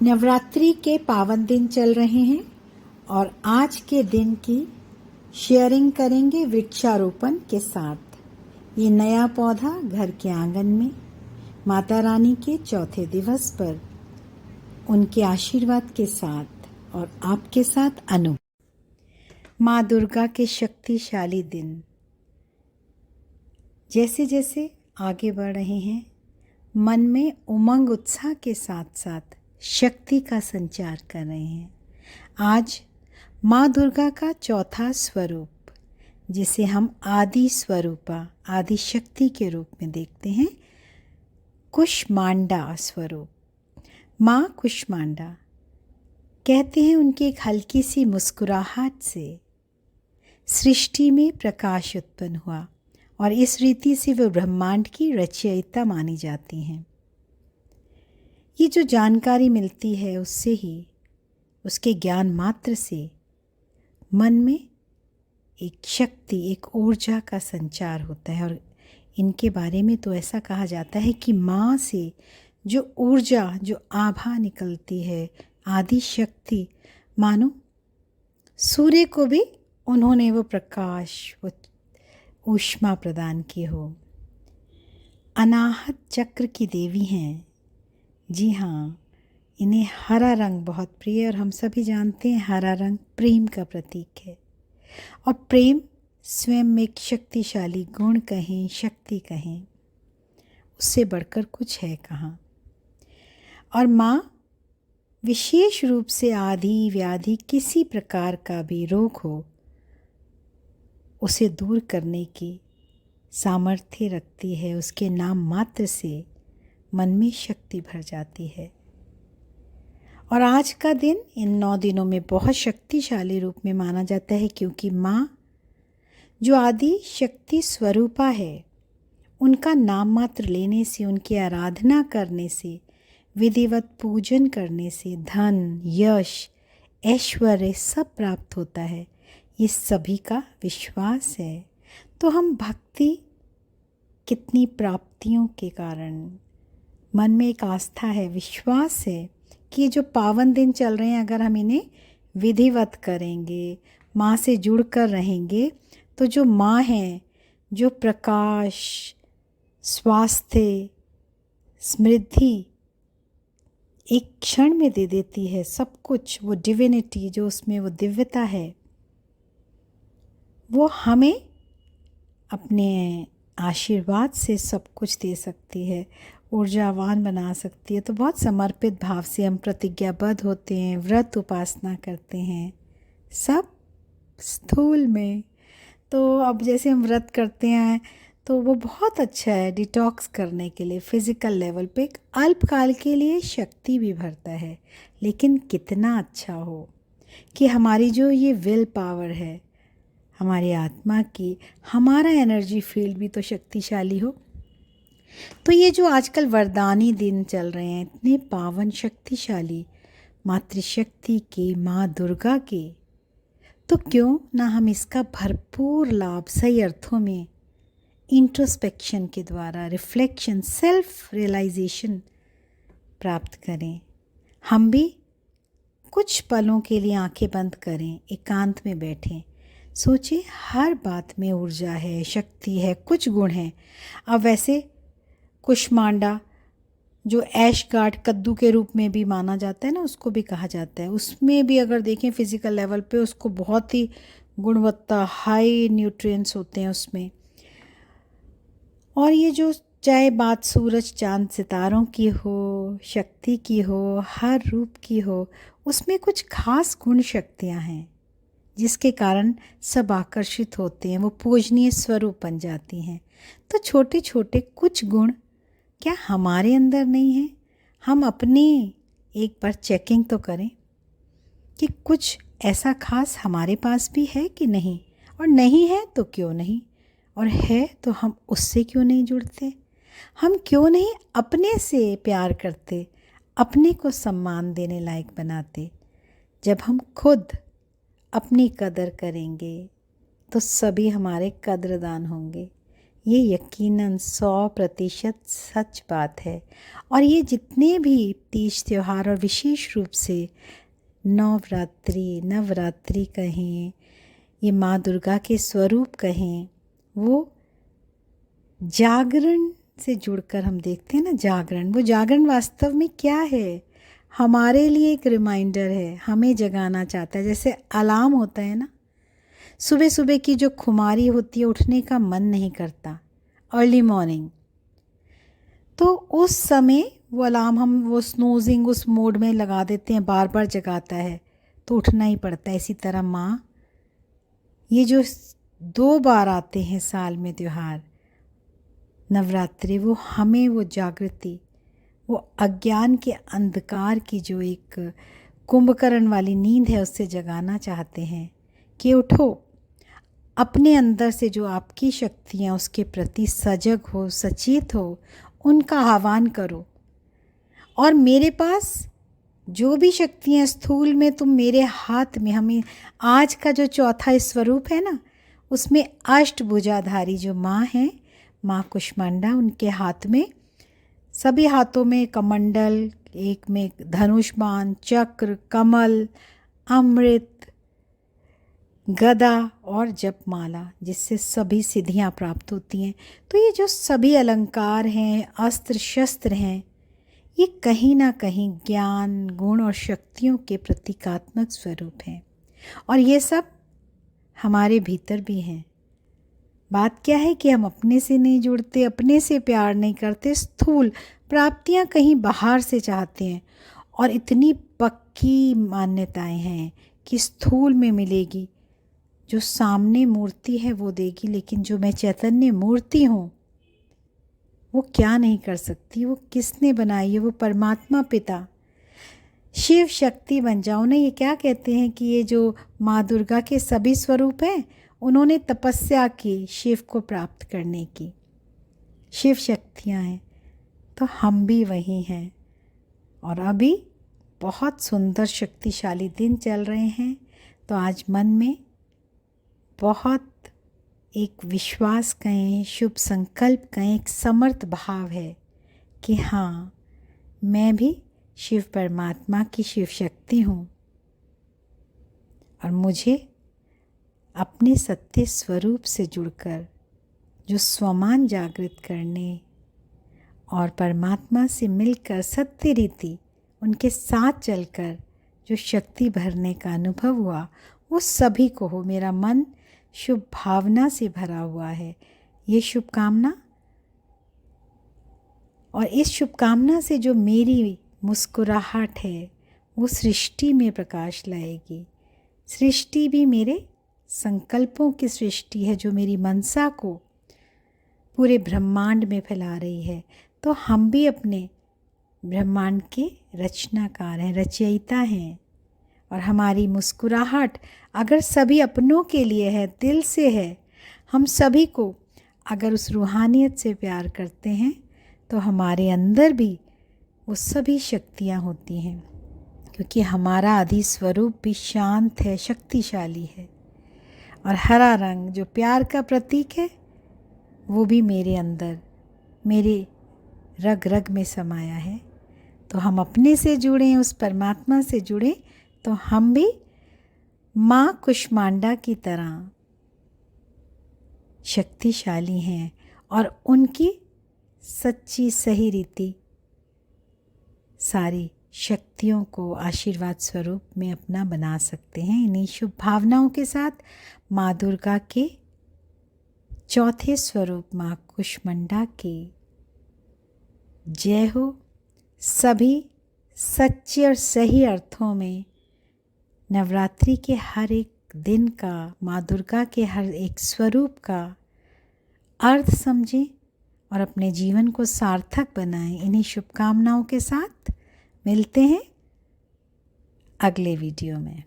नवरात्रि के पावन दिन चल रहे हैं और आज के दिन की शेयरिंग करेंगे वृक्षारोपण के साथ। ये नया पौधा घर के आंगन में माता रानी के चौथे दिवस पर उनके आशीर्वाद के साथ और आपके साथ अनु। माँ दुर्गा के शक्तिशाली दिन जैसे जैसे आगे बढ़ रहे हैं, मन में उमंग उत्साह के साथ साथ शक्ति का संचार कर रहे हैं। आज माँ दुर्गा का चौथा स्वरूप, जिसे हम आदि स्वरूपा, आदि शक्ति के रूप में देखते हैं, कुष्मांडा स्वरूप। माँ कुष्मांडा कहते हैं उनकी एक हल्की सी मुस्कुराहट से सृष्टि में प्रकाश उत्पन्न हुआ और इस रीति से वे ब्रह्मांड की रचयिता मानी जाती हैं। ये जो जानकारी मिलती है उससे ही, उसके ज्ञान मात्र से मन में एक शक्ति, एक ऊर्जा का संचार होता है। और इनके बारे में तो ऐसा कहा जाता है कि माँ से जो ऊर्जा, जो आभा निकलती है, आदि शक्ति, मानो सूर्य को भी उन्होंने वो प्रकाश, वो ऊष्मा प्रदान की हो। अनाहत चक्र की देवी हैं। जी हाँ, इन्हें हरा रंग बहुत प्रिय है और हम सभी जानते हैं हरा रंग प्रेम का प्रतीक है। और प्रेम स्वयं में एक शक्तिशाली गुण कहें, शक्ति कहें, उससे बढ़कर कुछ है कहाँ। और माँ विशेष रूप से आदि व्याधि किसी प्रकार का भी रोग हो, उसे दूर करने की सामर्थ्य रखती है। उसके नाम मात्र से मन में शक्ति भर जाती है। और आज का दिन इन 9 दिनों में बहुत शक्तिशाली रूप में माना जाता है, क्योंकि माँ जो आदि शक्ति स्वरूपा है, उनका नाम मात्र लेने से, उनकी आराधना करने से, विधिवत पूजन करने से धन, यश, ऐश्वर्य सब प्राप्त होता है। ये सभी का विश्वास है। तो हम भक्ति, कितनी प्राप्तियों के कारण मन में एक आस्था है, विश्वास है कि ये जो पावन दिन चल रहे हैं, अगर हम इन्हें विधिवत करेंगे, माँ से जुड़कर रहेंगे, तो जो माँ है, जो प्रकाश, स्वास्थ्य, समृद्धि एक क्षण में दे देती है, सब कुछ, वो डिविनिटी जो उसमें, वो दिव्यता है, वो हमें अपने आशीर्वाद से सब कुछ दे सकती है, ऊर्जावान बना सकती है। तो बहुत समर्पित भाव से हम प्रतिज्ञाबद्ध होते हैं, व्रत उपासना करते हैं, सब स्थूल में। तो अब जैसे हम व्रत करते हैं तो वो बहुत अच्छा है डिटॉक्स करने के लिए, फिज़िकल लेवल पे एक अल्पकाल के लिए शक्ति भी भरता है। लेकिन कितना अच्छा हो कि हमारी जो ये विल पावर है, हमारी आत्मा की, हमारा एनर्जी फील्ड भी तो शक्तिशाली हो। तो ये जो आजकल वरदानी दिन चल रहे हैं, इतने पावन शक्तिशाली मातृशक्ति के, माँ दुर्गा के, तो क्यों ना हम इसका भरपूर लाभ सही अर्थों में इंट्रोस्पेक्शन के द्वारा, रिफ्लेक्शन, सेल्फ रियलाइजेशन प्राप्त करें। हम भी कुछ पलों के लिए आंखें बंद करें, एकांत में बैठें, सोचें हर बात में ऊर्जा है, शक्ति है, कुछ गुण हैं। अब वैसे कुष्मांडा जो ऐश गार्ड कद्दू के रूप में भी माना जाता है ना, उसको भी कहा जाता है, उसमें भी अगर देखें फिज़िकल लेवल पे, उसको बहुत ही गुणवत्ता, हाई न्यूट्रिएंट्स होते हैं उसमें। और ये जो चाहे बात सूरज, चांद, सितारों की हो, शक्ति की हो, हर रूप की हो, उसमें कुछ खास गुण शक्तियाँ हैं जिसके कारण सब आकर्षित होते हैं, वो पूजनीय स्वरूप बन जाती हैं। तो छोटे छोटे कुछ गुण क्या हमारे अंदर नहीं है? हम अपनी एक बार चेकिंग तो करें कि कुछ ऐसा खास हमारे पास भी है कि नहीं, और नहीं है तो क्यों नहीं, और है तो हम उससे क्यों नहीं जुड़ते? हम क्यों नहीं अपने से प्यार करते, अपने को सम्मान देने लायक बनाते? जब हम खुद अपनी कदर करेंगे तो सभी हमारे कद्रदान होंगे। ये यकीनन 100% सच बात है। और ये जितने भी तीज त्योहार और विशेष रूप से नवरात्रि कहें, ये माँ दुर्गा के स्वरूप कहें, वो जागरण से जुड़कर हम देखते हैं ना, जागरण, वो जागरण वास्तव में क्या है? हमारे लिए एक रिमाइंडर है, हमें जगाना चाहता है। जैसे अलार्म होता है ना, सुबह सुबह की जो खुमारी होती है, उठने का मन नहीं करता, अर्ली मॉर्निंग, तो उस समय वो अलार्म हम वो स्नूजिंग उस मोड में लगा देते हैं, बार बार जगाता है, तो उठना ही पड़ता है। इसी तरह माँ, ये जो 2 बार आते हैं साल में त्यौहार, नवरात्रि, वो हमें वो जागृति, वो अज्ञान के अंधकार की जो एक कुंभकर्ण वाली नींद है, उससे जगाना चाहते हैं कि उठो, अपने अंदर से जो आपकी शक्तियाँ उसके प्रति सजग हो, सचेत हो, उनका आह्वान करो। और मेरे पास जो भी शक्तियाँ स्थूल में, तुम मेरे हाथ में, हमें आज का जो चौथा स्वरूप है ना, उसमें अष्टभुजाधारी जो माँ हैं, माँ कुष्मांडा, उनके हाथ में, सभी हाथों में कमंडल, एक में धनुष बाण, चक्र, कमल, अमृत, गदा और जपमाला, जिससे सभी सिद्धियाँ प्राप्त होती हैं। तो ये जो सभी अलंकार हैं, अस्त्र शस्त्र हैं, ये कहीं ना कहीं ज्ञान, गुण और शक्तियों के प्रतीकात्मक स्वरूप हैं। और ये सब हमारे भीतर भी हैं। बात क्या है कि हम अपने से नहीं जुड़ते, अपने से प्यार नहीं करते, स्थूल प्राप्तियां कहीं बाहर से चाहते हैं। और इतनी पक्की मान्यताएं हैं कि स्थूल में मिलेगी, जो सामने मूर्ति है वो देगी, लेकिन जो मैं चैतन्य मूर्ति हूँ वो क्या नहीं कर सकती? वो किसने बनाई है? वो परमात्मा पिता शिव शक्ति बन जाओ ना। ये क्या कहते हैं कि ये जो माँ दुर्गा के सभी स्वरूप हैं, उन्होंने तपस्या की शिव को प्राप्त करने की, शिव शक्तियाँ हैं, तो हम भी वही हैं। और अभी बहुत सुंदर शक्तिशाली दिन चल रहे हैं, तो आज मन में बहुत एक विश्वास कहें, शुभ संकल्प कहें, एक समर्थ भाव है कि हाँ, मैं भी शिव परमात्मा की शिव शक्ति हूँ और मुझे अपने सत्य स्वरूप से जुड़कर जो स्वमान जागृत करने और परमात्मा से मिलकर सत्य रीति उनके साथ चलकर जो शक्ति भरने का अनुभव हुआ, वो सभी को हो। मेरा मन शुभ भावना से भरा हुआ है। ये शुभकामना, और इस शुभकामना से जो मेरी मुस्कुराहट है वो सृष्टि में प्रकाश लाएगी। सृष्टि भी मेरे संकल्पों की सृष्टि है, जो मेरी मनसा को पूरे ब्रह्मांड में फैला रही है। तो हम भी अपने ब्रह्मांड के रचनाकार हैं, रचयिता हैं। और हमारी मुस्कुराहट अगर सभी अपनों के लिए है, दिल से है, हम सभी को अगर उस रूहानियत से प्यार करते हैं, तो हमारे अंदर भी वो सभी शक्तियाँ होती हैं, क्योंकि हमारा आदि स्वरूप भी शांत है, शक्तिशाली है। और हरा रंग जो प्यार का प्रतीक है, वो भी मेरे अंदर, मेरे रग रग में समाया है। तो हम अपने से जुड़ें, उस परमात्मा से जुड़ें, तो हम भी माँ कुष्मांडा की तरह शक्तिशाली हैं और उनकी सच्ची सही रीति सारी शक्तियों को आशीर्वाद स्वरूप में अपना बना सकते हैं। इन्हीं शुभ भावनाओं के साथ माँ दुर्गा के चौथे स्वरूप माँ कुष्मांडा की जय हो। सभी सच्चे और सही अर्थों में नवरात्रि के हर एक दिन का, माँ दुर्गा के हर एक स्वरूप का अर्थ समझें और अपने जीवन को सार्थक बनाएं। इन्हीं शुभकामनाओं के साथ मिलते हैं अगले वीडियो में।